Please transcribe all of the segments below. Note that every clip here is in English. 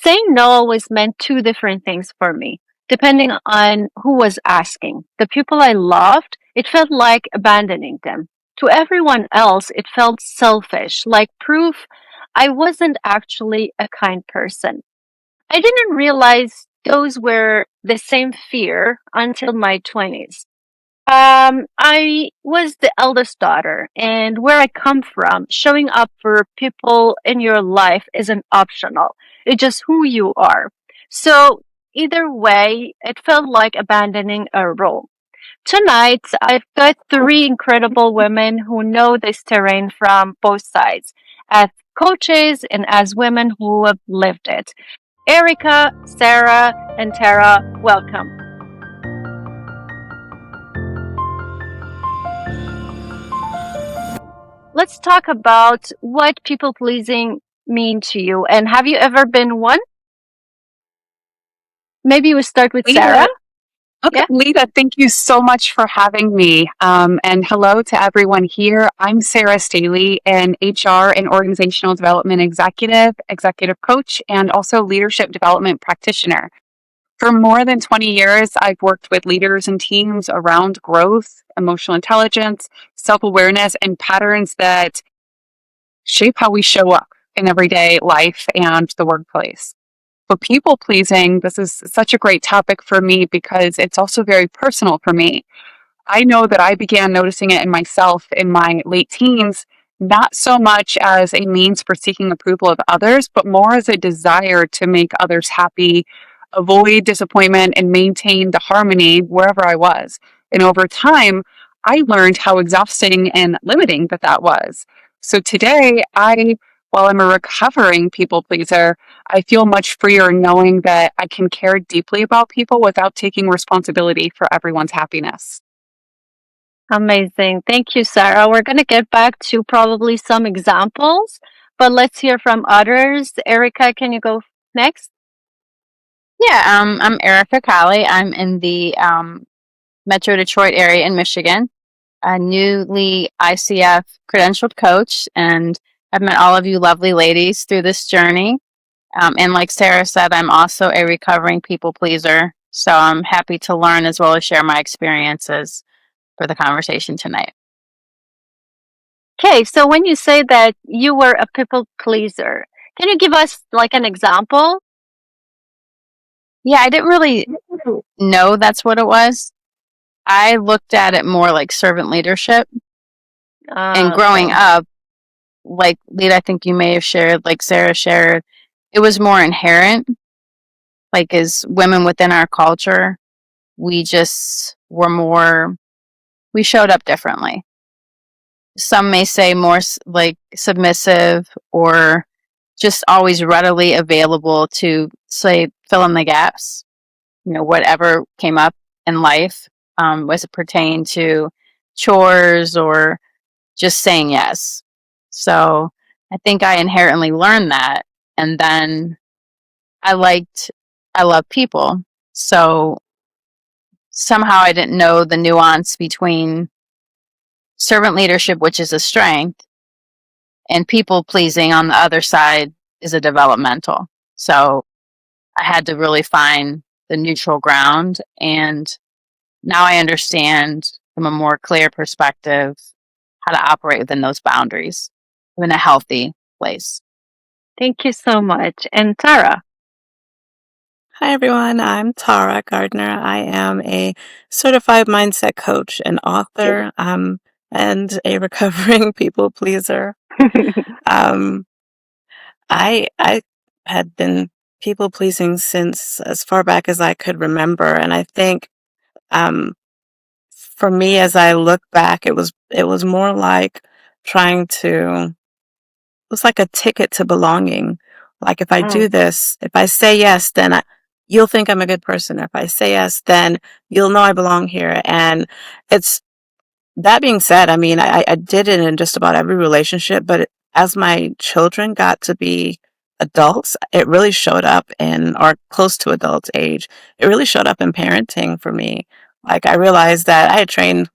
Saying no always meant two different things for me, depending on who was asking. The people I loved, it felt like abandoning them. To everyone else, it felt selfish, like proof I wasn't actually a kind person. I didn't realize those were the same fear until my 20s. I was the eldest daughter, and where I come from, showing up for people in your life isn't optional. It's just who you are. So either way, it felt like abandoning a role. Tonight, I've got three incredible women who know this terrain from both sides, as coaches and as women who have lived it. Airica, Sarah, and Tara, welcome. Let's talk about what people pleasing mean to you. And have you ever been one? Maybe we start with Sarah. Lida, okay, Yeah. Lida, thank you so much for having me. And hello to everyone here. I'm Sarah Staley, an HR and organizational development executive coach, and also leadership development practitioner. For more than 20 years, I've worked with leaders and teams around growth, emotional intelligence, self awareness, and patterns that shape how we show up in everyday life and the workplace. But people pleasing, this is such a great topic for me because it's also very personal for me. I know that I began noticing it in myself in my late teens, not so much as a means for seeking approval of others, but more as a desire to make others happy, avoid disappointment, and maintain the harmony wherever I was. And over time, I learned how exhausting and limiting that was. So today, while I'm a recovering people pleaser, I feel much freer knowing that I can care deeply about people without taking responsibility for everyone's happiness. Amazing. Thank you, Sarah. We're going to get back to probably some examples, but let's hear from others. Airica, can you go next? Yeah, I'm Airica Coley. I'm in the Metro Detroit area in Michigan, a newly ICF credentialed coach, and I've met all of you lovely ladies through this journey. And like Sarah said, I'm also a recovering people pleaser, so I'm happy to learn as well as share my experiences for the conversation tonight. Okay, so when you say that you were a people pleaser, can you give us like an example? Yeah, I didn't really know that's what it was. I looked at it more like servant leadership. And growing Okay. up, like Lida, I think you may have shared, like Sarah shared, it was more inherent. Like as women within our culture, we just were more, we showed up differently. Some may say more like submissive or just always readily available to say fill in the gaps, whatever came up in life, as it pertained to chores or just saying yes. So I think I inherently learned that. And then I love people. So somehow I didn't know the nuance between servant leadership, which is a strength, and people pleasing on the other side is a developmental. So I had to really find the neutral ground. And now I understand from a more clear perspective how to operate within those boundaries in a healthy place. Thank you so much. And Tara? Hi, everyone. I'm Tara Gardner. I am a certified mindset coach and author, and a recovering people pleaser. Um, I had been people pleasing since as far back as I could remember, and I think um, for me, as I look back, it was more like trying to. It was like a ticket to belonging. Like if I do this, if I say yes, then you'll think I'm a good person. If I say yes, then you'll know I belong here. And it's that being said, I mean, I did it in just about every relationship, but as my children got to be adults, it really showed up or close to adult age. It really showed up in parenting for me. Like I realized that I had trained,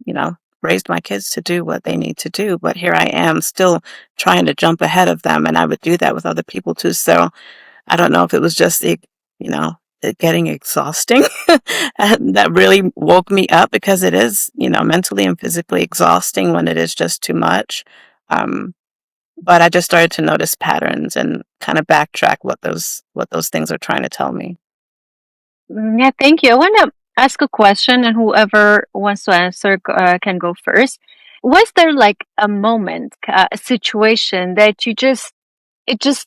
you know, raised my kids to do what they need to do, but here I am still trying to jump ahead of them. And I would do that with other people too. So I don't know if it was just it getting exhausting and that really woke me up, because it is, mentally and physically exhausting when it is just too much. Um, but I just started to notice patterns and kind of backtrack what those things are trying to tell me. Yeah, thank you. I want to ask a question, and whoever wants to answer can go first. Was there like a moment, a situation that it just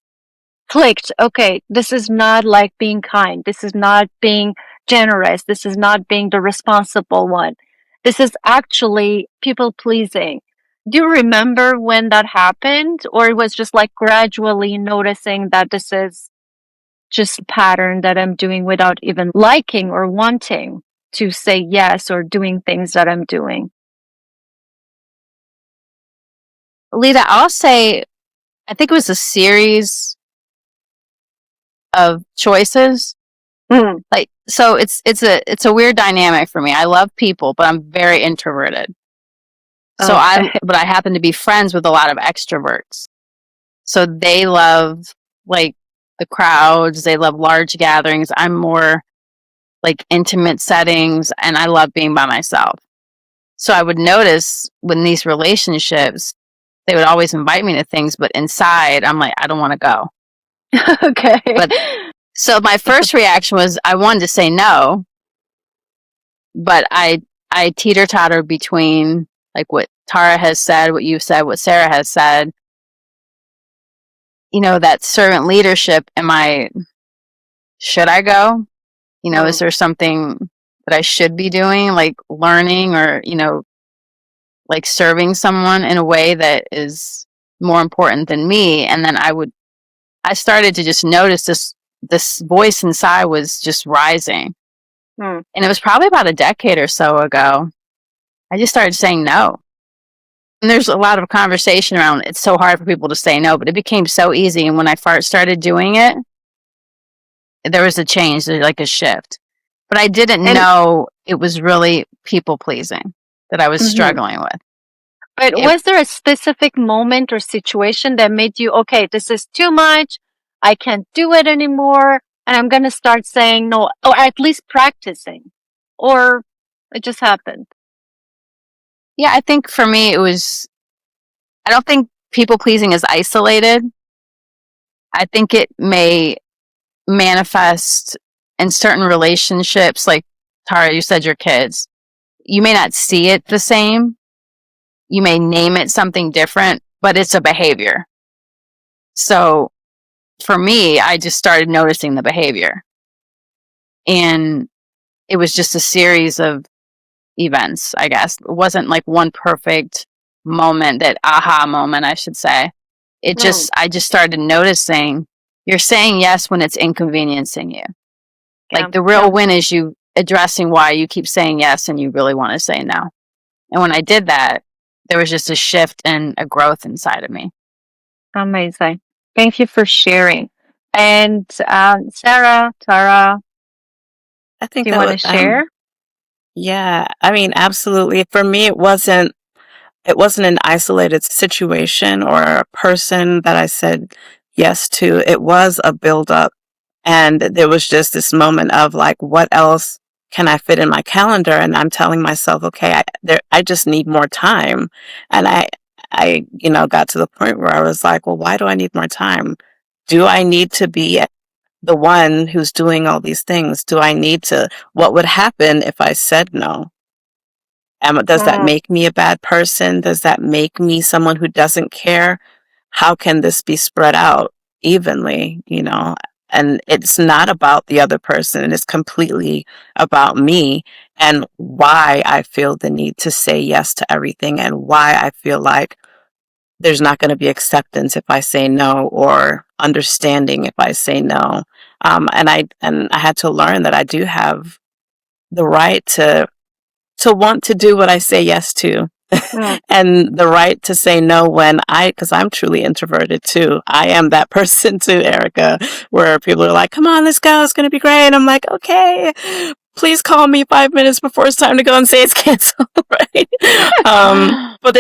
clicked? Okay, this is not like being kind. This is not being generous. This is not being the responsible one. This is actually people pleasing. Do you remember when that happened? Or it was just like gradually noticing that this is just a pattern that I'm doing without even liking or wanting to say yes or doing things that I'm doing? Lida, I'll say, I think it was a series of choices. Mm. Like, so it's a weird dynamic for me. I love people, but I'm very introverted. So Okay. but I happen to be friends with a lot of extroverts. So they love like the crowds, they love large gatherings. I'm more like intimate settings, and I love being by myself. So I would notice when these relationships, they would always invite me to things, but inside I'm like, I don't want to go. Okay. But so my first reaction was I wanted to say no, but I teeter-totter between like what Tara has said, what you've said, what Sarah has said. That servant leadership. Should I go? Is there something that I should be doing, like learning or, like serving someone in a way that is more important than me? And then I started to just notice this voice inside was just rising. And it was probably about a decade or so ago. I just started saying no. And there's a lot of conversation around it's so hard for people to say no, but it became so easy. And when I first started doing it, there was a change, like a shift. But I didn't know it was really people pleasing that I was struggling with. But was there a specific moment or situation that made you, okay, this is too much, I can't do it anymore, and I'm going to start saying no, or at least practicing? Or it just happened? Yeah, I think for me, I don't think people pleasing is isolated. I think it may manifest in certain relationships, like Tara, you said your kids. You may not see it the same. You may name it something different, but it's a behavior. So for me, I just started noticing the behavior. And it was just a series of events, I guess. It wasn't like one perfect moment, that aha moment, I should say. I just started noticing you're saying yes when it's inconveniencing you. Like the real win is you addressing why you keep saying yes and you really want to say no. And when I did that, there was just a shift and a growth inside of me. Amazing. Thank you for sharing. And Sarah, Tara, I think do you want to share? Yeah, I mean, absolutely. For me, it wasn't an isolated situation or a person that I said yes to. It was a buildup. And there was just this moment of like, what else can I fit in my calendar? And I'm telling myself, okay, I just need more time. And I got to the point where I was like, well, why do I need more time? Do I need to be the one who's doing all these things? What would happen if I said no? Does that make me a bad person? Does that make me someone who doesn't care? How can this be spread out evenly, And it's not about the other person. It's completely about me and why I feel the need to say yes to everything, and why I feel like there's not going to be acceptance if I say no, or understanding if I say no. And I had to learn that I do have the right to want to do what I say yes to. And the right to say no because I'm truly introverted too. I am that person too, Airica, where people are like, come on, let's go, it's going to be great. And I'm like, okay, please call me 5 minutes before it's time to go and say it's canceled, right? But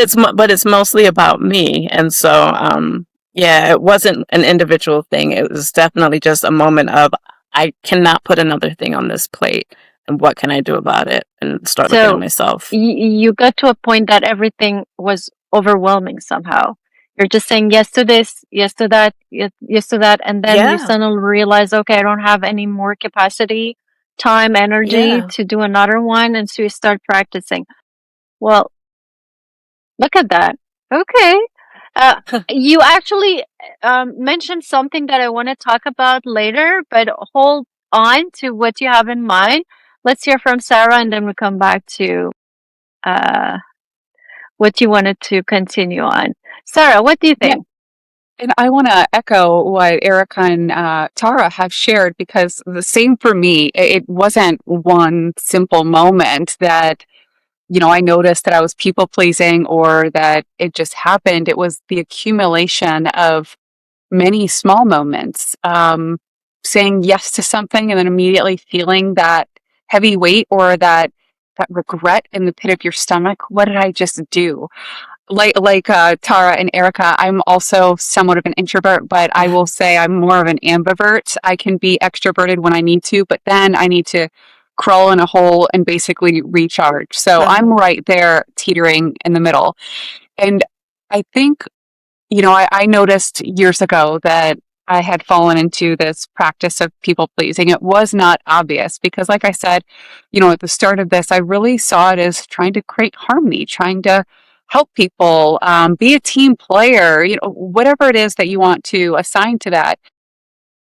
it's mostly about me. And so, Yeah, it wasn't an individual thing. It was definitely just a moment of, I cannot put another thing on this plate. And what can I do about it? And start looking at So myself. you got to a point that everything was overwhelming somehow. You're just saying yes to this, yes to that, yes to that, and then you Yeah. suddenly realize, okay, I don't have any more capacity, time, energy Yeah. to do another one, and so you start practicing. Well, look at that. Okay. You actually mentioned something that I want to talk about later, but hold on to what you have in mind. Let's hear from Sarah, and then we come back to uh, what you wanted to continue on. Sarah, what do you Yeah. think? And I want to echo what Erica and Tara have shared, because the same for me. It wasn't one simple moment that, I noticed that I was people pleasing or that it just happened. It was the accumulation of many small moments, saying yes to something and then immediately feeling that heavy weight or that regret in the pit of your stomach. What did I just do? Like Tara and Erica, I'm also somewhat of an introvert, but I will say I'm more of an ambivert. I can be extroverted when I need to, but then I need to crawl in a hole and basically recharge. So I'm right there teetering in the middle. And I think, I noticed years ago that I had fallen into this practice of people pleasing. It was not obvious because, like I said, at the start of this, I really saw it as trying to create harmony, trying to help people, be a team player, whatever it is that you want to assign to that.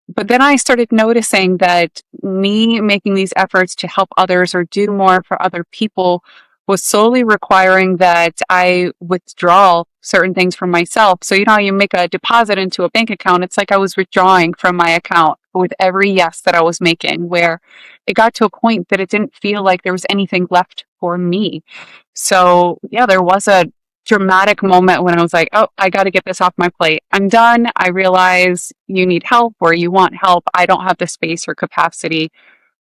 But then I started noticing that me making these efforts to help others or do more for other people was solely requiring that I withdraw certain things from myself. So, how you make a deposit into a bank account, it's like I was withdrawing from my account with every yes that I was making, where it got to a point that it didn't feel like there was anything left for me. So, yeah, there was a dramatic moment when I was like, oh, I got to get this off my plate. I'm done. I realize you need help or you want help. I don't have the space or capacity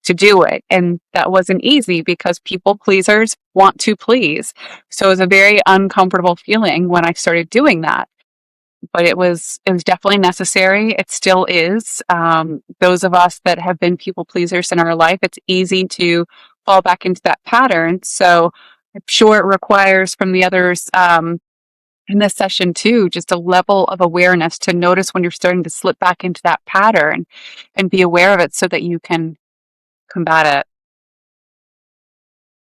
to do it. And that wasn't easy because people pleasers want to please. So it was a very uncomfortable feeling when I started doing that. But it was definitely necessary. It still is. Those of us that have been people pleasers in our life, it's easy to fall back into that pattern. So I'm sure it requires from the others, in this session too, just a level of awareness to notice when you're starting to slip back into that pattern and be aware of it so that you can combat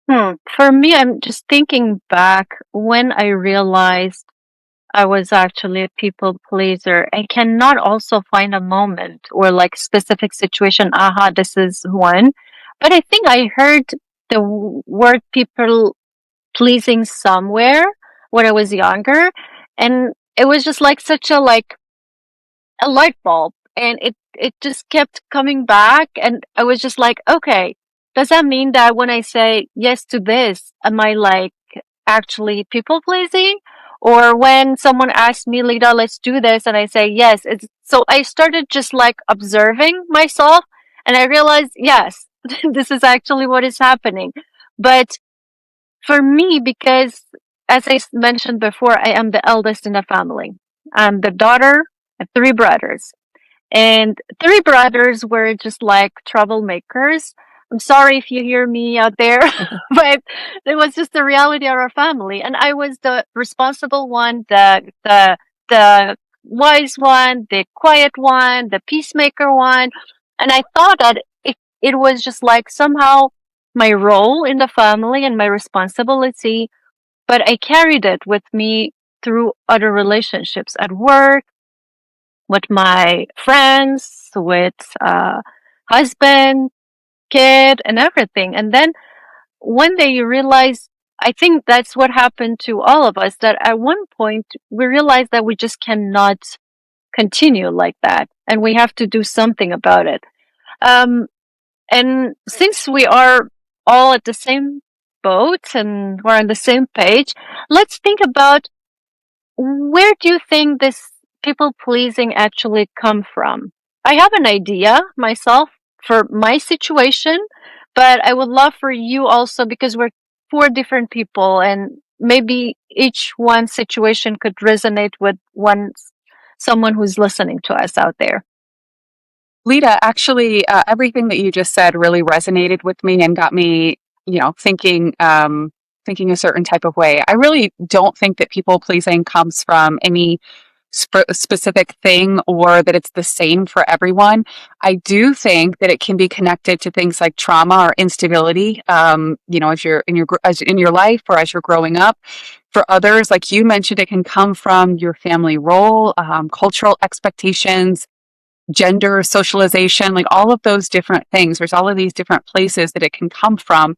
it. For me, I'm just thinking back when I realized I was actually a people pleaser. I cannot also find a moment or like specific situation. Aha, this is one. But I think I heard the word people pleasing somewhere when I was younger, and it was just like such a light bulb, and it just kept coming back, and I was just like, okay, does that mean that when I say yes to this, am I like actually people pleasing? Or when someone asks me, Lida, let's do this, and I say yes, it's so I started just like observing myself, and I realized, yes, this is actually what is happening. But for me, because as I mentioned before, I am the eldest in the family. I'm the daughter of three brothers. And three brothers were just like troublemakers. I'm sorry if you hear me out there, but it was just the reality of our family. And I was the responsible one, the wise one, the quiet one, the peacemaker one. And I thought that it was just like somehow my role in the family and my responsibility, but I carried it with me through other relationships at work, with my friends, with husband, kid, and everything. And then one day you realize, I think that's what happened to all of us, that at one point we realized that we just cannot continue like that, and we have to do something about it. Um, and since we are all at the same boat and we're on the same page, let's think about, where do you think this people pleasing actually come from? I have an idea myself for my situation, but I would love for you also, because we're four different people and maybe each one situation could resonate with one someone who's listening to us out there. Lida, actually, everything that you just said really resonated with me and got me, thinking, thinking a certain type of way. I really don't think that people pleasing comes from any specific thing or that it's the same for everyone. I do think that it can be connected to things like trauma or instability, as you're in your life or as you're growing up. For others, like you mentioned, it can come from your family role, cultural expectations, gender, socialization, like all of those different things. There's all of these different places that it can come from.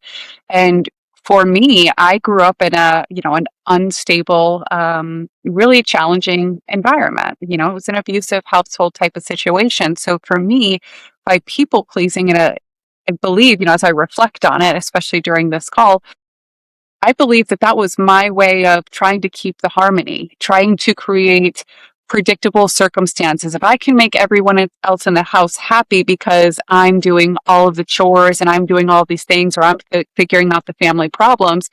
And for me, I grew up in an unstable, really challenging environment. It was an abusive household type of situation. So for me, by people pleasing, I believe, as I reflect on it, especially during this call, I believe that that was my way of trying to keep the harmony, trying to create predictable circumstances. If I can make everyone else in the house happy because I'm doing all of the chores and I'm doing all these things, or I'm figuring out the family problems,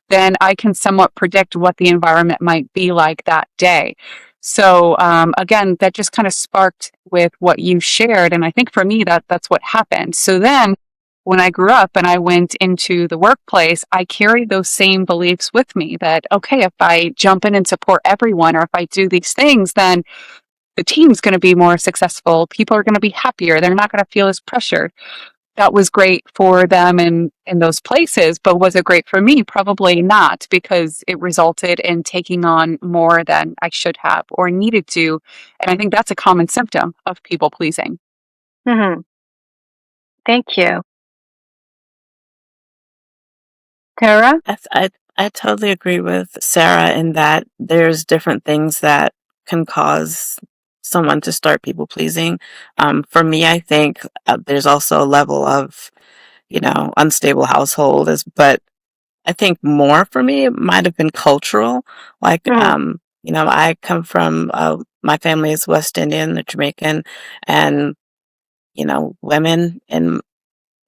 then I can somewhat predict what the environment might be like that day. So again, that just kind of sparked with what you shared. And I think for me, that's what happened. So then when I grew up and I went into the workplace, I carried those same beliefs with me that, okay, if I jump in and support everyone, or if I do these things, then the team's going to be more successful. People are going to be happier. They're not going to feel as pressured. That was great for them in those places, but was it great for me? Probably not, because it resulted in taking on more than I should have or needed to. And I think that's a common symptom of people pleasing. Mm-hmm. Thank you. Tara? I totally agree with Sarah in that there's different things that can cause someone to start people pleasing. For me, I think there's also a level of, unstable household but I think more for me, it might have been cultural. Like, I come from, my family is West Indian, they're Jamaican, and, women in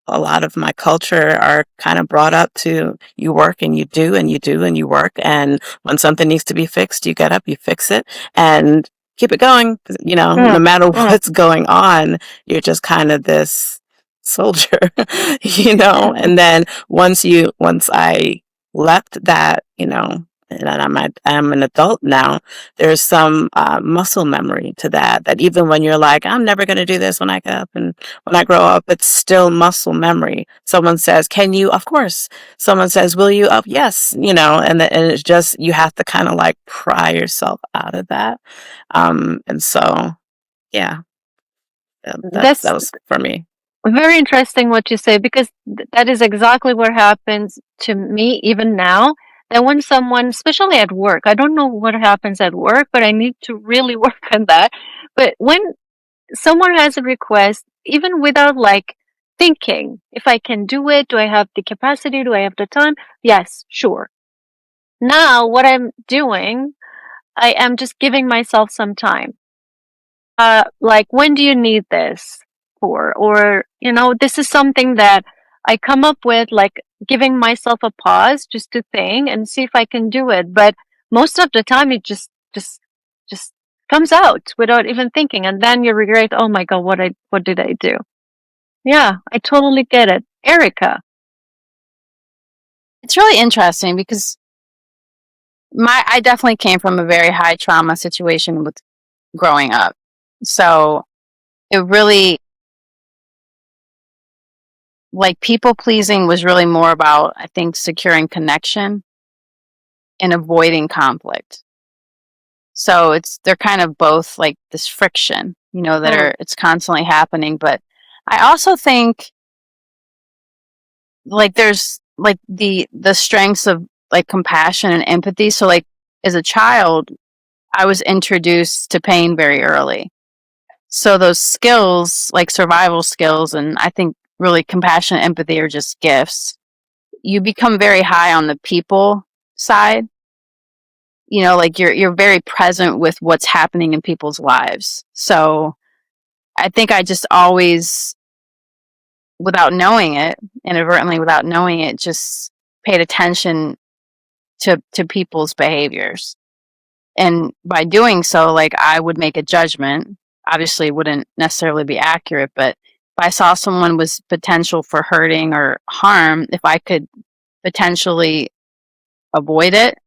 a lot of my culture are kind of brought up to you work and you do and you do and you work. And when something needs to be fixed, you get up, you fix it and keep it going. No matter what's going on, you're just kind of this soldier, and then once I left that, and I'm an adult now, there's some muscle memory to that even when you're like, I'm never going to do this when I get up and when I grow up, it's still muscle memory. Someone says, can you? Of course. Someone says, will you? Oh, yes. And it's just, you have to kind of like pry yourself out of that. And so, yeah, that was for me. Very interesting what you say, because that is exactly what happens to me even now. That when someone, especially at work, I don't know what happens at work, but I need to really work on that. But when someone has a request, even without like thinking, if I can do it, do I have the capacity, do I have the time? Yes, sure. Now, what I'm doing, I am just giving myself some time. Like, when do you need this for? Or, this is something that I come up with, like giving myself a pause just to think and see if I can do it. But most of the time it just comes out without even thinking. And then you regret, oh my God, what did I do? Yeah, I totally get it. Airica. It's really interesting because I definitely came from a very high trauma situation with growing up. So it really, like, people pleasing was really more about, I think, securing connection and avoiding conflict. So they're kind of both like this friction, it's constantly happening. But I also think like there's like the strengths of like compassion and empathy. So like as a child, I was introduced to pain very early. So those skills, like survival skills, and I think really compassion and empathy are just gifts. You become very high on the people side. Like you're very present with what's happening in people's lives. So I think I just always, without knowing it, inadvertently without knowing it, just paid attention to people's behaviors. And by doing so, like, I would make a judgment. Obviously, it wouldn't necessarily be accurate, but if I saw someone was potential for hurting or harm, if I could potentially avoid it,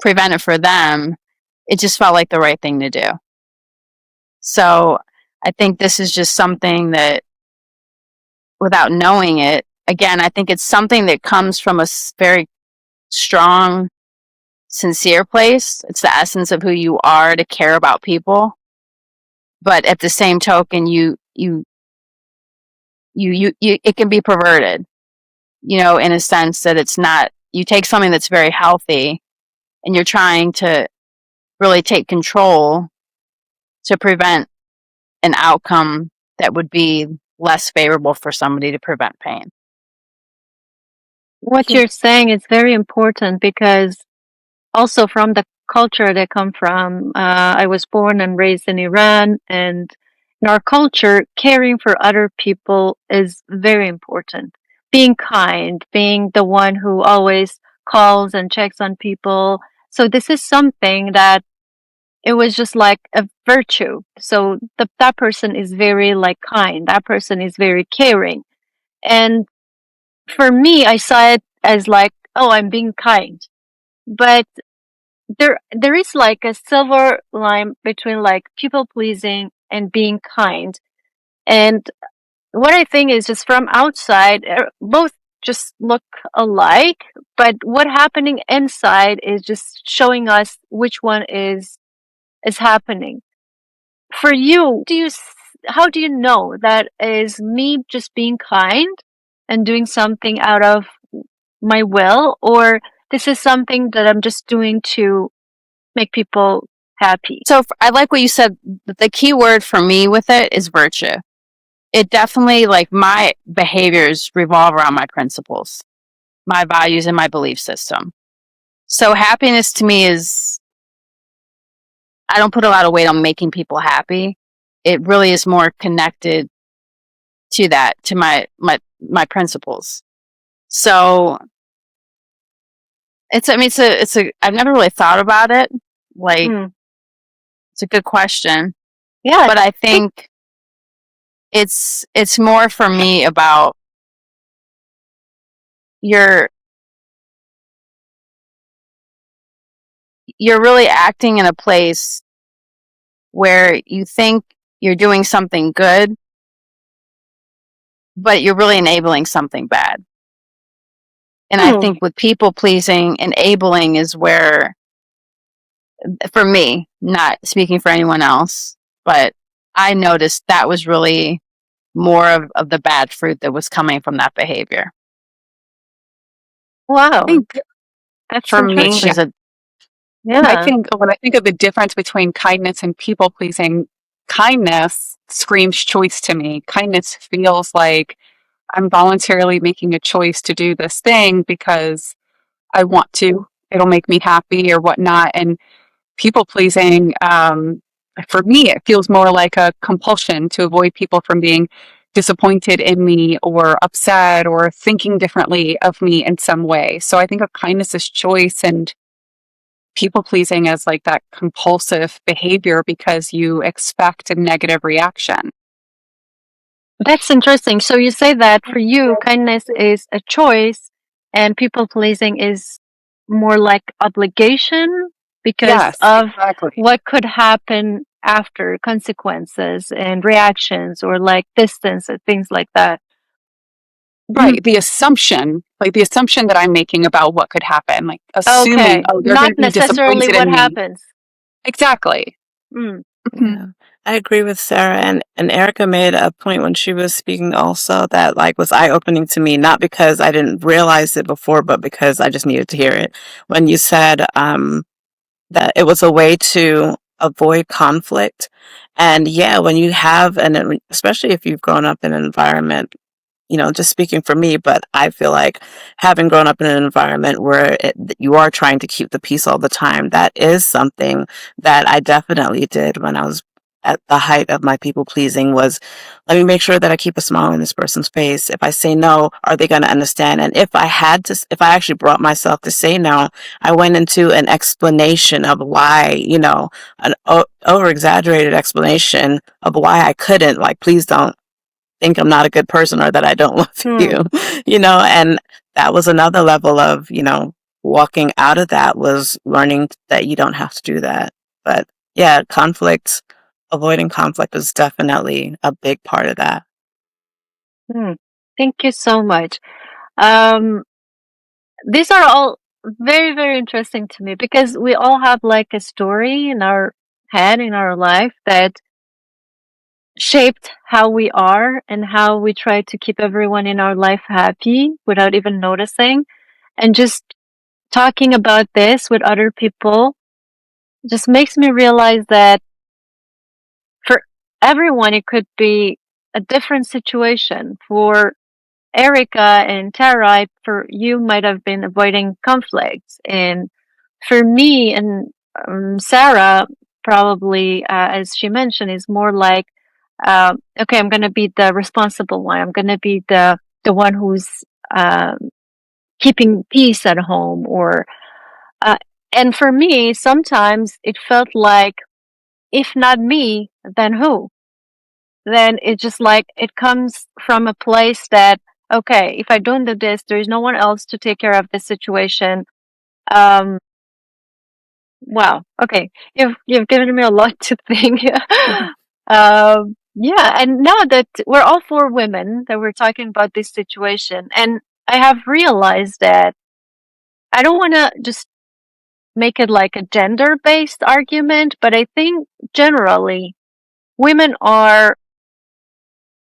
prevent it for them, it just felt like the right thing to do. So I think this is just something that, without knowing it, again, I think it's something that comes from a very strong, sincere place. It's the essence of who you are, to care about people. But at the same token, it can be perverted, in a sense that it's not, you take something that's very healthy and you're trying to really take control to prevent an outcome that would be less favorable for somebody, to prevent pain. What you're saying is very important, because also from the culture that I come from, I was born and raised in Iran, and in our culture, caring for other people is very important. Being kind, being the one who always calls and checks on people. So this is something that it was just like a virtue. So that person is very like kind. That person is very caring. And for me, I saw it as like, oh, I'm being kind. But there is like a silver line between like people pleasing and being kind. And what I think is, just from outside, both just look alike, but what happening inside is just showing us which one is happening. For you, how do you know that is me just being kind and doing something out of my will, or this is something that I'm just doing to make people happy? So I like what you said. The key word for me with it is virtue. It definitely, like, my behaviors revolve around my principles, my values, and my belief system. So happiness to me is, I don't put a lot of weight on making people happy. It really is more connected to that, to my principles. So it's I've never really thought about it. Like, it's a good question. Yeah. But I think it's more for me about you're really acting in a place where you think you're doing something good, but you're really enabling something bad. And I think with people pleasing, enabling is where, for me, not speaking for anyone else, but I noticed that was really more of the bad fruit that was coming from that behavior. Wow. I think That's for me, interesting. I think when I think of the difference between kindness and people pleasing, kindness screams choice to me. Kindness feels like I'm voluntarily making a choice to do this thing because I want to. It'll make me happy or whatnot. And people pleasing, for me, it feels more like a compulsion to avoid people from being disappointed in me or upset or thinking differently of me in some way. So I think of kindness as choice, and people pleasing as like that compulsive behavior because you expect a negative reaction. That's interesting. So you say that for you, kindness is a choice, and people pleasing is more like obligation because of what could happen after, consequences and reactions, or like distance and things like that. Right. The assumption that I'm making about what could happen, like assuming, they're not going to be necessarily disappointed what in me. happens. Exactly. Yeah, I agree with Sarah, and Airica made a point when she was speaking also that like was eye-opening to me, not because I didn't realize it before, but because I just needed to hear it. When you said that it was a way to avoid conflict. And yeah, when you have, and especially if you've grown up in an environment, just speaking for me, but I feel like having grown up in an environment where you are trying to keep the peace all the time, that is something that I definitely did when I was at the height of my people pleasing was, let me make sure that I keep a smile on this person's face. If I say no, are they going to understand? And if I actually brought myself to say no, I went into an explanation of why, an over exaggerated explanation of why I couldn't, like, please don't think I'm not a good person or that I don't love you, and that was another level of, walking out of that was learning that you don't have to do that. But yeah, avoiding conflict is definitely a big part of that. Thank you so much. These are all very, very interesting to me because we all have like a story in our head, in our life that shaped how we are and how we try to keep everyone in our life happy without even noticing. And just talking about this with other people just makes me realize that for everyone, it could be a different situation. For Airica and Tara, for you might have been avoiding conflicts. And for me and Sarah, probably, as she mentioned, is more like, okay, I'm going to be the responsible one. I'm going to be the one who's keeping peace at home. And for me, sometimes it felt like, if not me, then who? Then it's just like it comes from a place that, okay, if I don't do this, there is no one else to take care of this situation. Wow. Okay, you've given me a lot to think. Yeah, and now that we're all four women that we're talking about this situation, and I have realized that I don't want to just make it like a gender-based argument, but I think generally women are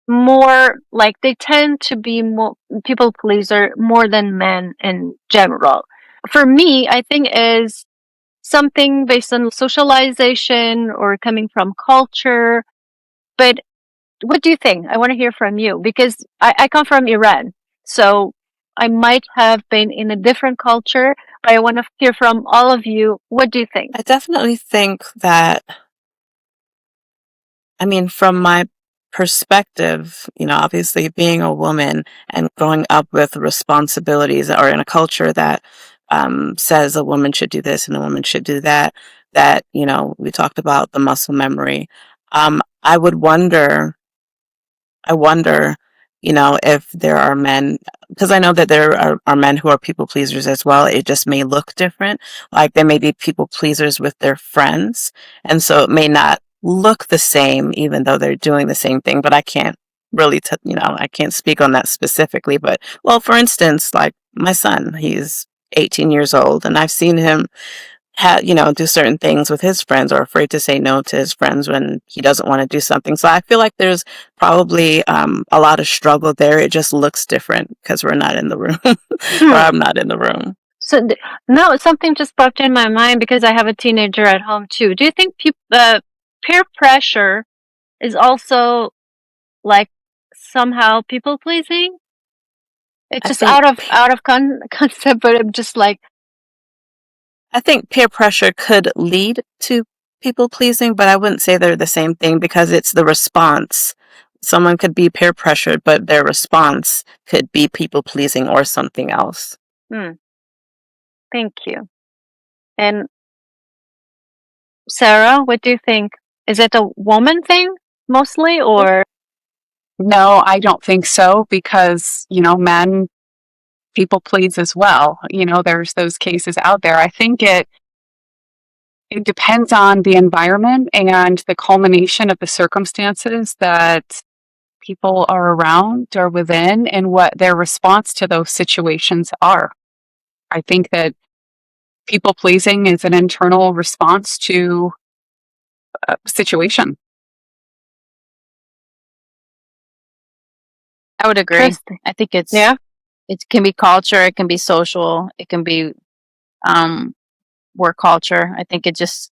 more like, they tend to be more people pleaser more than men in general. For me, I think is something based on socialization or coming from culture. But what do you think? I want to hear from you because I come from Iran. So I might have been in a different culture, but I want to hear from all of you. What do you think? I definitely think that, from my perspective, obviously being a woman and growing up with responsibilities or in a culture that says a woman should do this and a woman should do that, we talked about the muscle memory. I wonder, if there are men, because I know that there are men who are people pleasers as well. It just may look different. Like there may be people pleasers with their friends. And so it may not look the same, even though they're doing the same thing. But I can't really, I can't speak on that specifically. But, well, for instance, like my son, he's 18 years old, and I've seen him do certain things with his friends or afraid to say no to his friends when he doesn't want to do something. So I feel like there's probably a lot of struggle there. It just looks different because we're not in the room or I'm not in the room. So no, something just popped in my mind because I have a teenager at home too. Do you think peer pressure is also like somehow people pleasing? It's just out of concept, but I'm just like, I think peer pressure could lead to people pleasing, but I wouldn't say they're the same thing because it's the response. Someone could be peer pressured, but their response could be people pleasing or something else. Thank you. And Sarah, what do you think? Is it a woman thing mostly, or? No, I don't think so because, men people please as well. There's those cases out there. I think it depends on the environment and the culmination of the circumstances that people are around or within and what their response to those situations are. I think that people pleasing is an internal response to a situation. I would agree. I think it can be culture, it can be social, it can be work culture. I think it's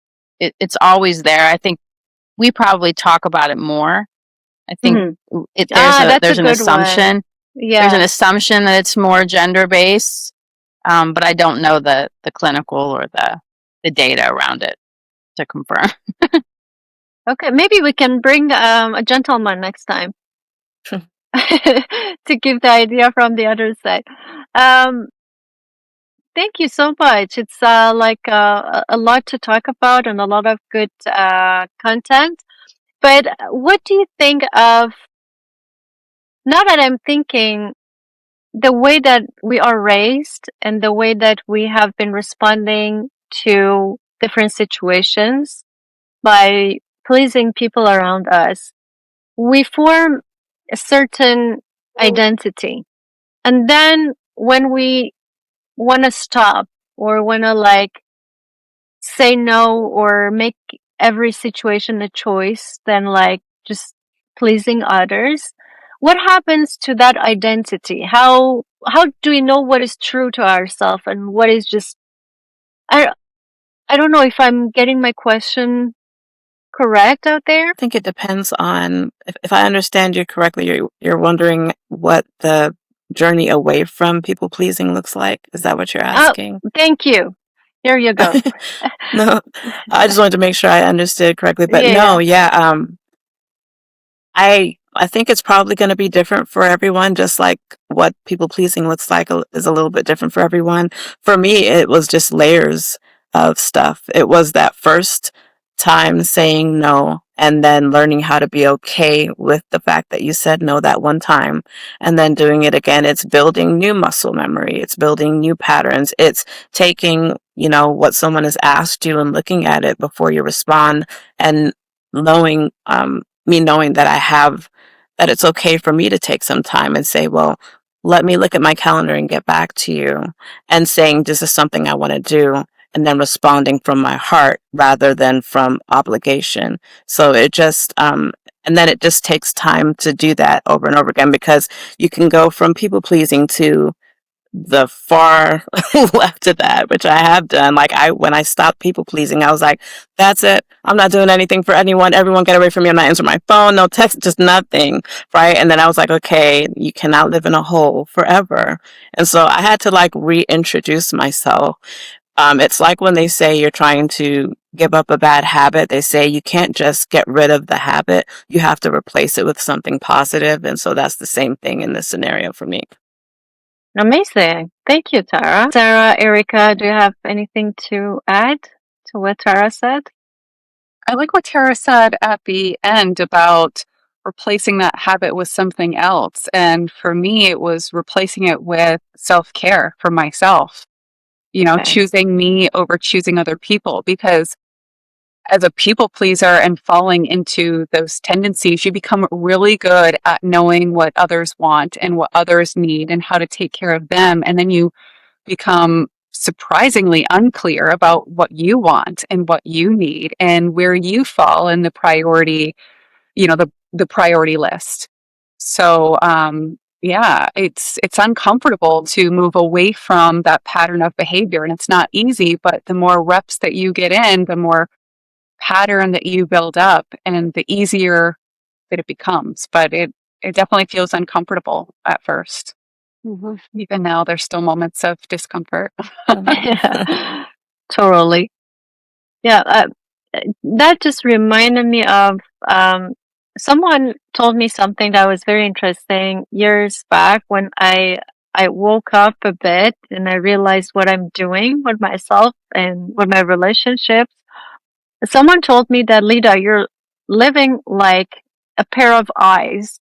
always there. I think we probably talk about it more. I think there's an assumption. One. Yeah. There's an assumption that it's more gender based, but I don't know the clinical or the data around it to confirm. Okay, maybe we can bring a gentleman next time to give the idea from the other side. Um, Thank you so much. It's like a lot to talk about and a lot of good content. But what do you think of, now that I'm thinking, the way that we are raised and the way that we have been responding to different situations by pleasing people around us, we form a certain identity. And then when we want to stop or want to like say no or make every situation a choice than like just pleasing others, what happens to that identity? How do we know what is true to ourselves and what is just, I I don't know if I'm getting my question correct out there. I think it depends on if I understand you correctly, you're wondering what the journey away from people pleasing looks like. Is that what you're Oh, asking? thank you. Here you go. No, I just wanted to make sure I understood correctly. But Yeah. no, I think it's probably going to be different for everyone, just like what people pleasing looks like is a little bit different for everyone. For me, it was just layers of stuff. It was that first time saying no and then learning how to be okay with the fact that you said no that one time and then doing it again. It's building new muscle memory. It's building new patterns. It's taking, what someone has asked you and looking at it before you respond and knowing, me knowing that it's okay for me to take some time and say, well, let me look at my calendar and get back to you, and saying, this is something I want to do, and then responding from my heart rather than from obligation. So and then it just takes time to do that over and over again, because you can go from people pleasing to the far left of that, which I have done. Like when I stopped people pleasing, I was like, that's it. I'm not doing anything for anyone. Everyone get away from me. I'm not answering my phone, no text, just nothing. Right. And then I was like, okay, you cannot live in a hole forever. And so I had to like reintroduce myself. It's like when they say you're trying to give up a bad habit, they say you can't just get rid of the habit. You have to replace it with something positive. And so that's the same thing in this scenario for me. Amazing. Thank you, Tara. Sarah, Airica, do you have anything to add to what Tara said? I like what Tara said at the end about replacing that habit with something else. And for me, it was replacing it with self-care for myself, Okay. choosing me over choosing other people. Because as a people pleaser and falling into those tendencies, you become really good at knowing what others want and what others need and how to take care of them. And then you become surprisingly unclear about what you want and what you need and where you fall in the priority, the priority list. So, yeah, it's uncomfortable to move away from that pattern of behavior, and it's not easy, but the more reps that you get in, the more pattern that you build up and the easier that it becomes. But it definitely feels uncomfortable at first. Mm-hmm. Even now, there's still moments of discomfort. Yeah, totally. Yeah, that just reminded me of someone told me something that was very interesting years back when I woke up a bit and I realized what I'm doing with myself and with my relationships. Someone told me that, Lida, you're living like a pair of eyes,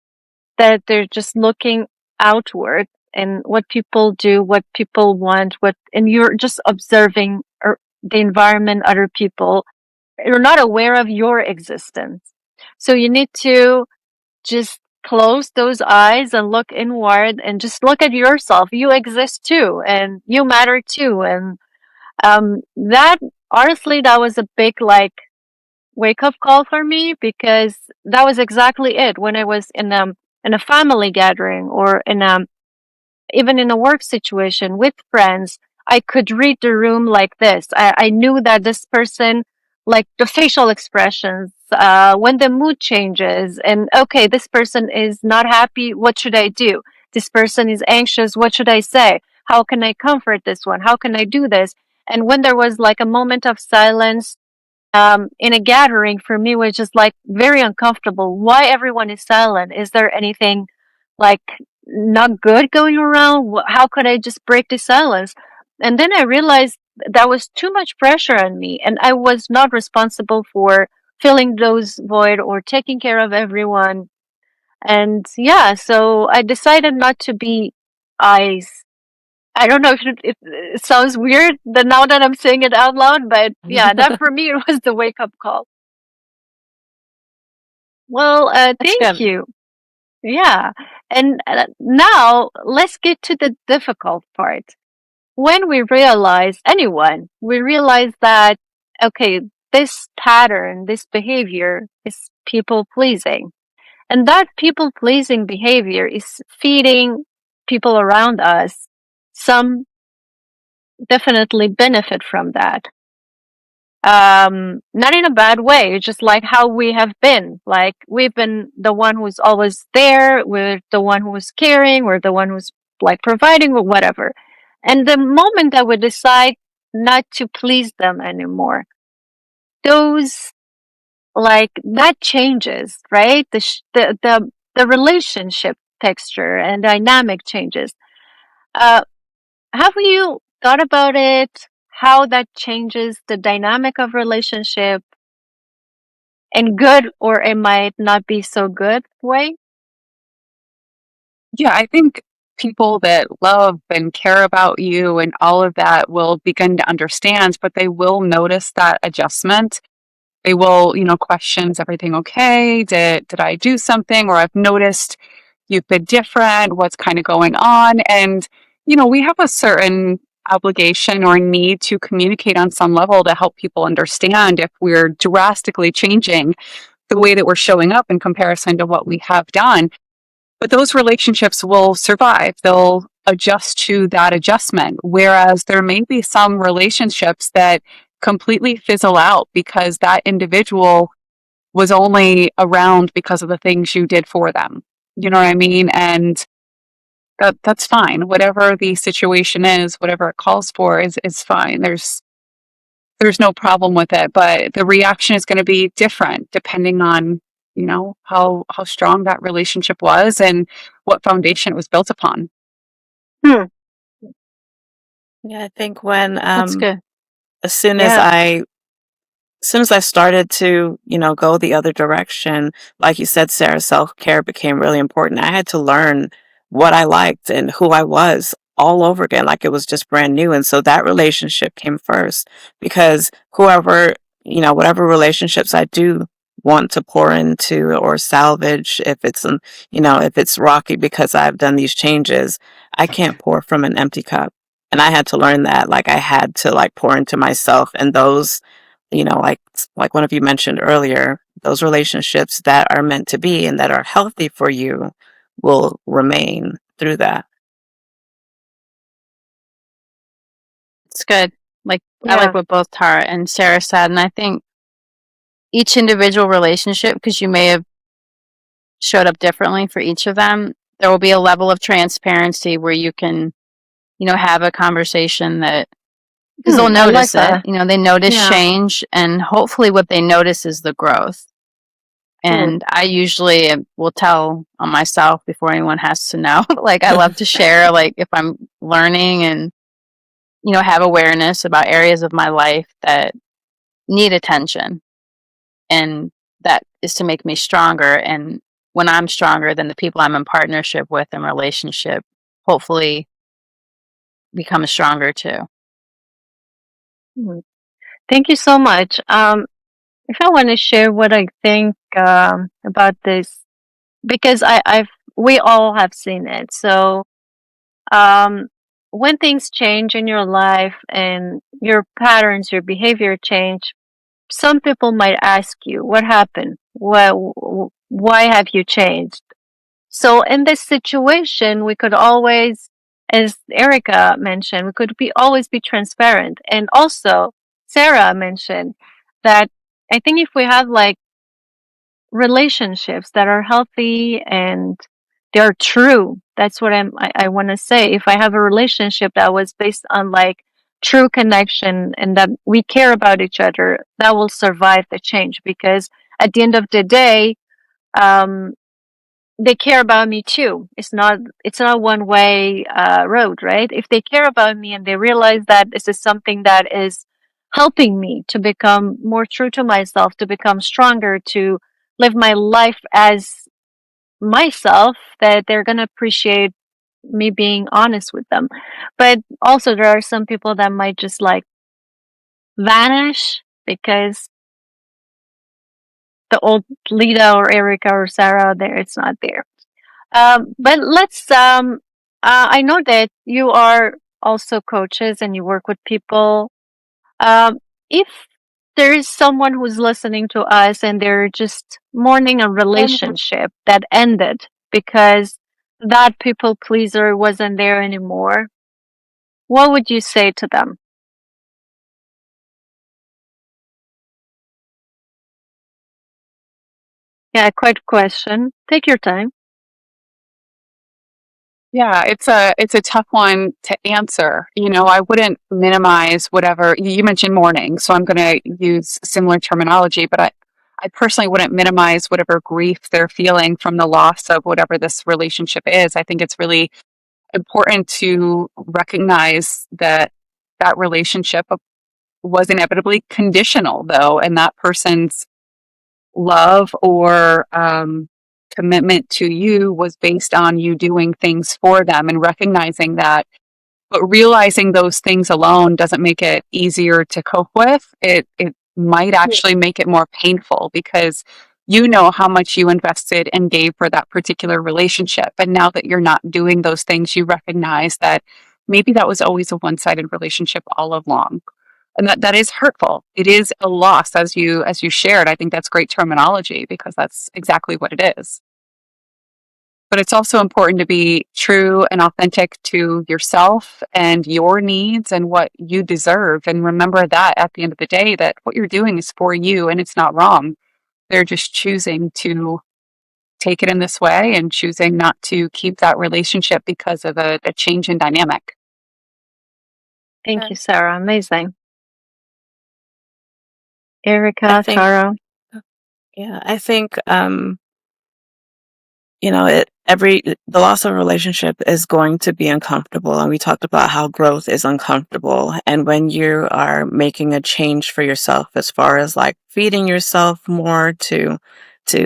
that they're just looking outward and what people do, what people want, and you're just observing the environment, other people. You're not aware of your existence. So you need to just close those eyes and look inward and just look at yourself. You exist too, and you matter too. And that, honestly, that was a big like wake up call for me, because that was exactly it. When I was in a family gathering or even in a work situation with friends, I could read the room like this. I knew that this person, like the facial expressions, when the mood changes, and okay, this person is not happy. What should I do? This person is anxious. What should I say? How can I comfort this one? How can I do this? And when there was like a moment of silence, in a gathering for me was just like very uncomfortable. Why everyone is silent? Is there anything like not good going around? How could I just break the silence? And then I realized that was too much pressure on me, and I was not responsible for filling those void or taking care of everyone. And yeah, so I decided not to be eyes. I don't know if it sounds weird that now that I'm saying it out loud, but yeah, that for me it was the wake up call. Well, That's thank good. you. Yeah, and now let's get to the difficult part. When we realize, we realize that, okay, this pattern, this behavior is people pleasing. And that people pleasing behavior is feeding people around us. Some definitely benefit from that. Not in a bad way, just like how we have been. Like, we've been the one who's always there, we're the one who's caring, we're the one who's like providing or whatever. And the moment that we decide not to please them anymore, those like that changes, right? The relationship texture and dynamic changes. Uh, have you thought about it? How that changes the dynamic of relationship in good or it might not be so good way? Yeah, I think people that love and care about you and all of that will begin to understand, but they will notice that adjustment. They will, question, is everything okay? Did I do something? Or I've noticed you've been different. What's kind of going on? And, we have a certain obligation or need to communicate on some level to help people understand if we're drastically changing the way that we're showing up in comparison to what we have done. But those relationships will survive. They'll adjust to that adjustment. Whereas there may be some relationships that completely fizzle out because that individual was only around because of the things you did for them. You know what I mean? And that's fine. Whatever the situation is, whatever it calls for is fine. There's no problem with it, but the reaction is going to be different depending on, how strong that relationship was and what foundation it was built upon. Hmm. Yeah, I think when That's good. as soon as Yeah. I started to, go the other direction, like you said, Sarah, self-care became really important. I had to learn what I liked and who I was all over again, like it was just brand new. And so that relationship came first because whatever relationships I do want to pour into or salvage, if it's rocky because I've done these changes, I can't pour from an empty cup. And I had to learn that, like I had to like pour into myself and those like one of you mentioned earlier, those relationships that are meant to be and that are healthy for you will remain through that. It's good. Like, I Yeah. like what both Tara and Sarah said. And I think each individual relationship, because you may have showed up differently for each of them, there will be a level of transparency where you can, have a conversation that, because they'll I like notice it, that. they notice Yeah. change, and hopefully what they notice is the growth. And I usually will tell on myself before anyone has to know. Like, I love to share, like, if I'm learning and, have awareness about areas of my life that need attention. And that is to make me stronger. And when I'm stronger, then the people I'm in partnership with and relationship hopefully become stronger too. Thank you so much. If I want to share what I think about this, because we all have seen it. So um, when things change in your life and your patterns, your behavior change, some people might ask you, "What happened? Why have you changed?" So in this situation, we could always, as Airica mentioned, we could always be transparent. And also, Sarah mentioned that I think if we have like relationships that are healthy and they're true, that's what I want to say. If I have a relationship that was based on like true connection and that we care about each other, that will survive the change. Because at the end of the day, um, they care about me too. It's not one way road, right? If they care about me and they realize that this is something that is helping me to become more true to myself, to become stronger, to live my life as myself, that they're going to appreciate me being honest with them. But also there are some people that might just like vanish because the old Lida or Airica or Sarah there, it's not there. But let's I know that you are also coaches and you work with people. If there is someone who's listening to us and they're just mourning a relationship that ended because that people pleaser wasn't there anymore, what would you say to them? Yeah, quite a question. Take your time. Yeah, it's a tough one to answer. I wouldn't minimize whatever you mentioned mourning, so I'm going to use similar terminology, but I personally wouldn't minimize whatever grief they're feeling from the loss of whatever this relationship is. I think it's really important to recognize that that relationship was inevitably conditional, though, and that person's love or commitment to you was based on you doing things for them and recognizing that. But realizing those things alone doesn't make it easier to cope with. It might actually make it more painful because you know how much you invested and gave for that particular relationship. And now that you're not doing those things, you recognize that maybe that was always a one-sided relationship all along. And that is hurtful. It is a loss, as you shared. I think that's great terminology because that's exactly what it is. But it's also important to be true and authentic to yourself and your needs and what you deserve. And remember that at the end of the day, that what you're doing is for you and it's not wrong. They're just choosing to take it in this way and choosing not to keep that relationship because of a change in dynamic. Thank you, Sarah. Amazing. I Erica, think, Tara. yeah, I think, the loss of a relationship is going to be uncomfortable. And we talked about how growth is uncomfortable. And when you are making a change for yourself, as far as like feeding yourself more to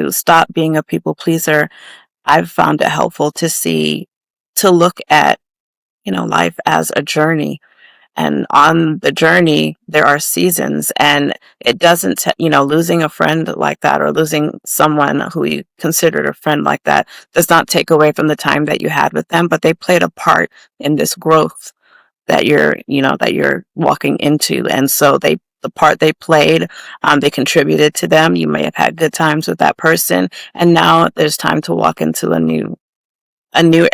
stop being a people pleaser, I've found it helpful to look at, life as a journey. And on the journey, there are seasons, and it doesn't, losing a friend like that or losing someone who you considered a friend like that does not take away from the time that you had with them, but they played a part in this growth that you're walking into. And so the part they played, they contributed to them. You may have had good times with that person, and now there's time to walk into a new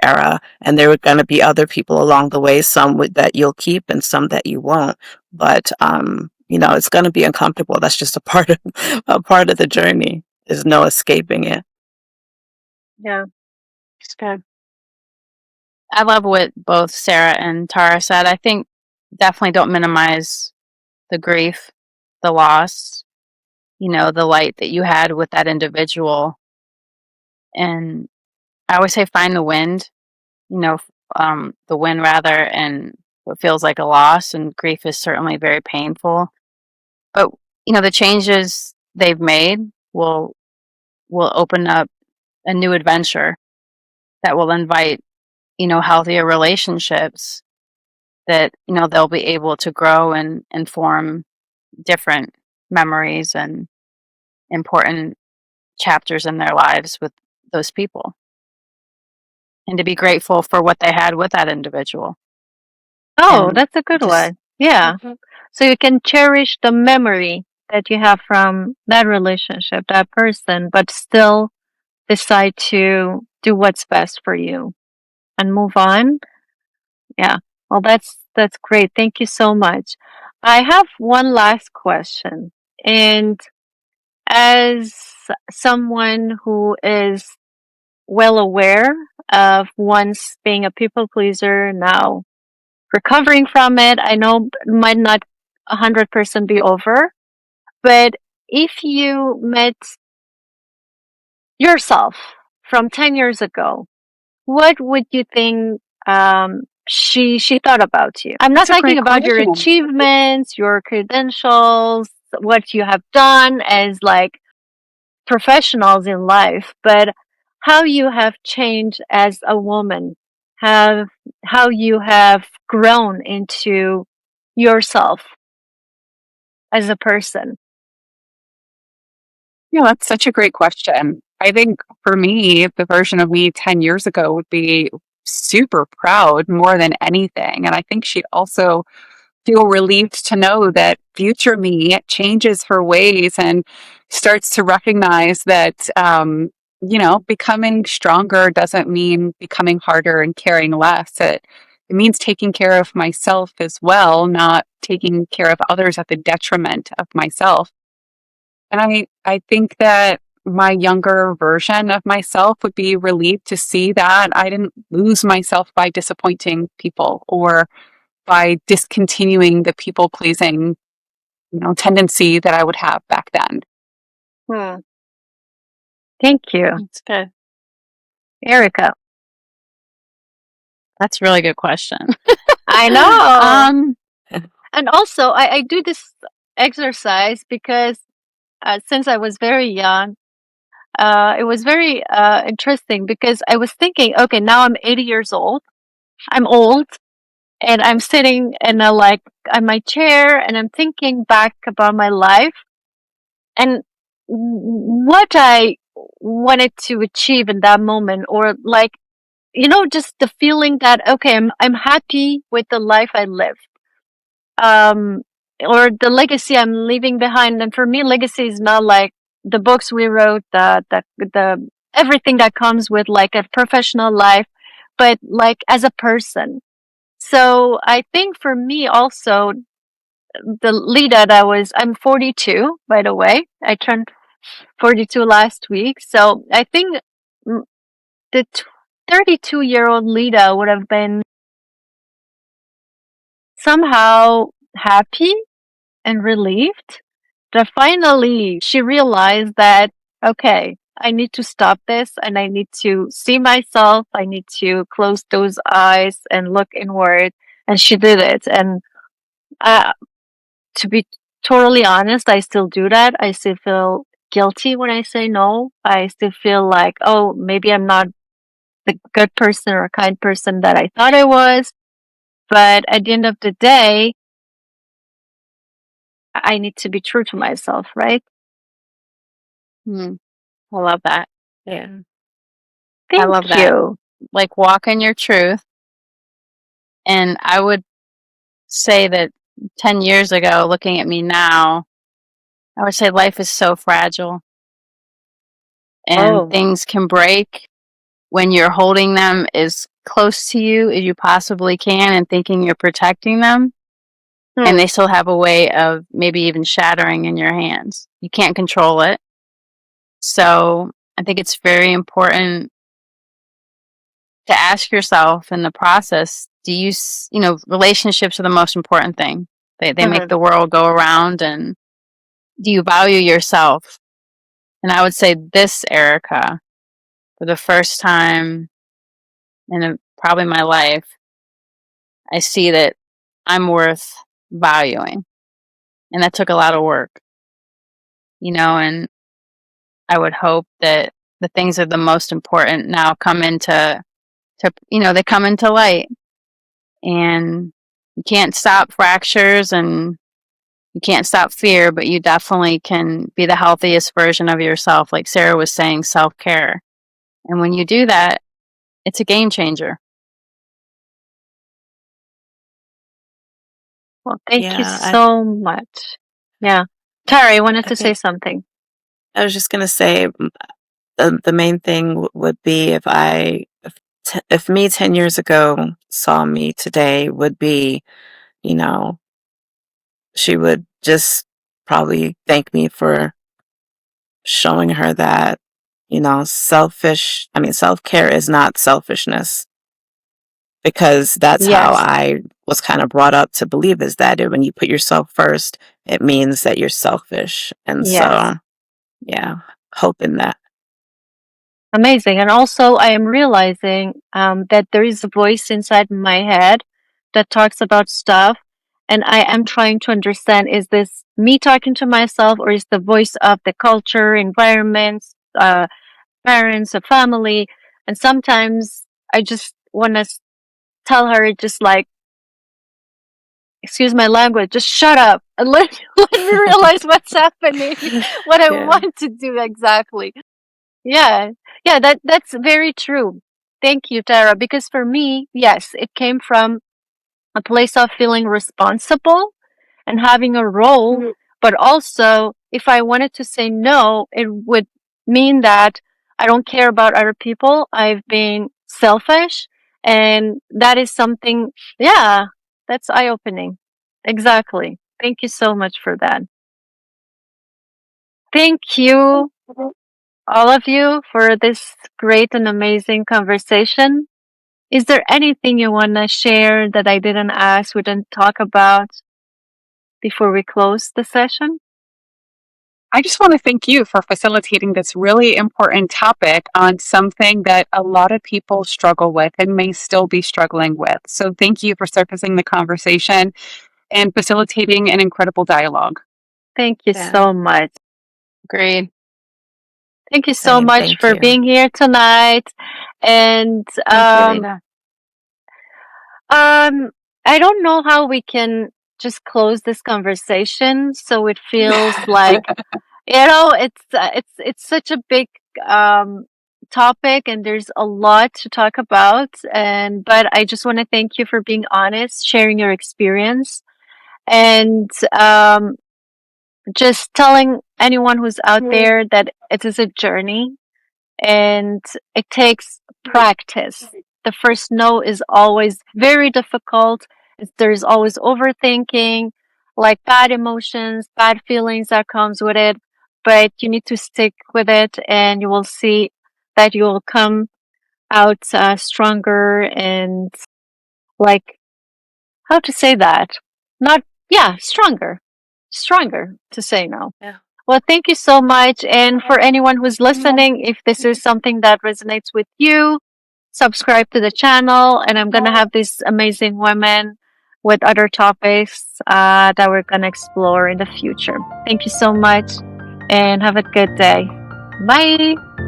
era, and there are going to be other people along the way, that you'll keep and some that you won't. But it's going to be uncomfortable. That's just a part of the journey. There's no escaping it. Yeah, it's good. I love what both Sarah and Tara said. I think definitely don't minimize the grief, the loss, the light that you had with that individual. And I always say find the wind, the win rather, and what feels like a loss. And grief is certainly very painful. But, the changes they've made will open up a new adventure that will invite, healthier relationships that, they'll be able to grow and form different memories and important chapters in their lives with those people. And to be grateful for what they had with that individual. Oh, And that's a good just, one. Yeah. So you can cherish the memory that you have from that relationship, that person, but still decide to do what's best for you and move on. Yeah. Well, that's great. Thank you so much. I have one last question. And as someone who is well aware of once being a people pleaser, now recovering from it. I know it might not 100% be over, but if you met yourself from 10 years ago, what would you think she thought about you? I'm not That's a talking great about your question. achievements, your credentials, what you have done as like professionals in life, but how you have changed as a woman, have how you have grown into yourself as a person. Yeah, that's such a great question. I think for me, the version of me 10 years ago would be super proud more than anything. And I think she'd also feel relieved to know that future me changes her ways and starts to recognize that, becoming stronger doesn't mean becoming harder and caring less. It means taking care of myself as well, not taking care of others at the detriment of myself. And I think that my younger version of myself would be relieved to see that I didn't lose myself by disappointing people or by discontinuing the people pleasing, tendency that I would have back then. Hmm. Thank you, That's good. Airica. That's a really good question. I know. Um, And also, I do this exercise because since I was very young, it was very interesting because I was thinking, okay, now I'm 80 years old. I'm old and I'm sitting in a like on my chair and I'm thinking back about my life and what I wanted to achieve in that moment, or like, just the feeling that okay, I'm happy with the life I live, um, or the legacy I'm leaving behind. And for me, legacy is not like the books we wrote, the everything that comes with like a professional life, but like as a person. So I think for me also, the Lida I'm 42, by the way. I turned 42 last week. So I think the 32-year-old Lida would have been somehow happy and relieved that finally she realized that, okay, I need to stop this and I need to see myself. I need to close those eyes and look inward. And she did it. And uh, to be totally honest, I still do that. I still feel guilty when I say no. I still feel like, oh, maybe I'm not the good person or kind person that I thought I was. But at the end of the day, I need to be true to myself, right? I love that. Yeah. I Thank love that. you. Like walk in your truth. And I would say that 10 years ago, looking at me now, I would say life is so fragile and Oh, things can break when you're holding them as close to you as you possibly can and thinking you're protecting them. And hmm. they still have a way of maybe even shattering in your hands. You can't control it. So I think it's very important to ask yourself in the process, relationships are the most important thing. They make Mhm. the world go around, and do you value yourself? And I would say this, Airica, for the first time in probably my life, I see that I'm worth valuing. And that took a lot of work, and I would hope that the things that are the most important now come they come into light. And you can't stop fractures and you can't stop fear, but you definitely can be the healthiest version of yourself, like Sarah was saying, self-care. And when you do that, it's a game changer. Well, thank you Yeah. so much. Yeah. Tara, I wanted I to say think something. I was just gonna say the main thing would be if me 10 years ago saw me today would be, you know, she would just probably thank me for showing her that, self-care is not selfishness, because that's how Yes. I was kind of brought up to believe, is that when you put yourself first, it means that you're selfish. And Yes. so, yeah, hope in that. Amazing. And also, I am realizing that there is a voice inside my head that talks about stuff. And I am trying to understand, is this me talking to myself, or is the voice of the culture, environments, parents, a family? And sometimes I just want to tell her, just like, excuse my language, just shut up and let me realize what's happening, what I Yeah. want to do exactly. Yeah. Yeah, that's very true. Thank you, Tara. Because for me, yes, it came from a place of feeling responsible and having a role, but also if I wanted to say no, it would mean that I don't care about other people. I've been selfish, and that is something, yeah, that's eye opening. Exactly. Thank you so much for that. Thank you, all of you, for this great and amazing conversation. Is there anything you want to share that I didn't ask, we didn't talk about before we close the session? I just want to thank you for facilitating this really important topic on something that a lot of people struggle with and may still be struggling with. So, thank you for surfacing the conversation and facilitating an incredible dialogue. Thank you Yeah. so much. Agreed. Thank you so Same. much Thank for you. being here tonight. And Thank you, Lida. I don't know how we can just close this conversation so it feels like, it's such a big topic, and there's a lot to talk about. But I just want to thank you for being honest, sharing your experience, and just telling anyone who's out there that it is a journey and it takes practice. The first no is always very difficult. There's always overthinking, like bad emotions, bad feelings that comes with it. But you need to stick with it, and you will see that you will come out stronger and, like, how to say that? Not, yeah, stronger to say no. Yeah. Well, thank you so much. And for anyone who's listening, if this is something that resonates with you, subscribe to the channel. And I'm going to have these amazing women with other topics that we're going to explore in the future. Thank you so much, and have a good day. Bye.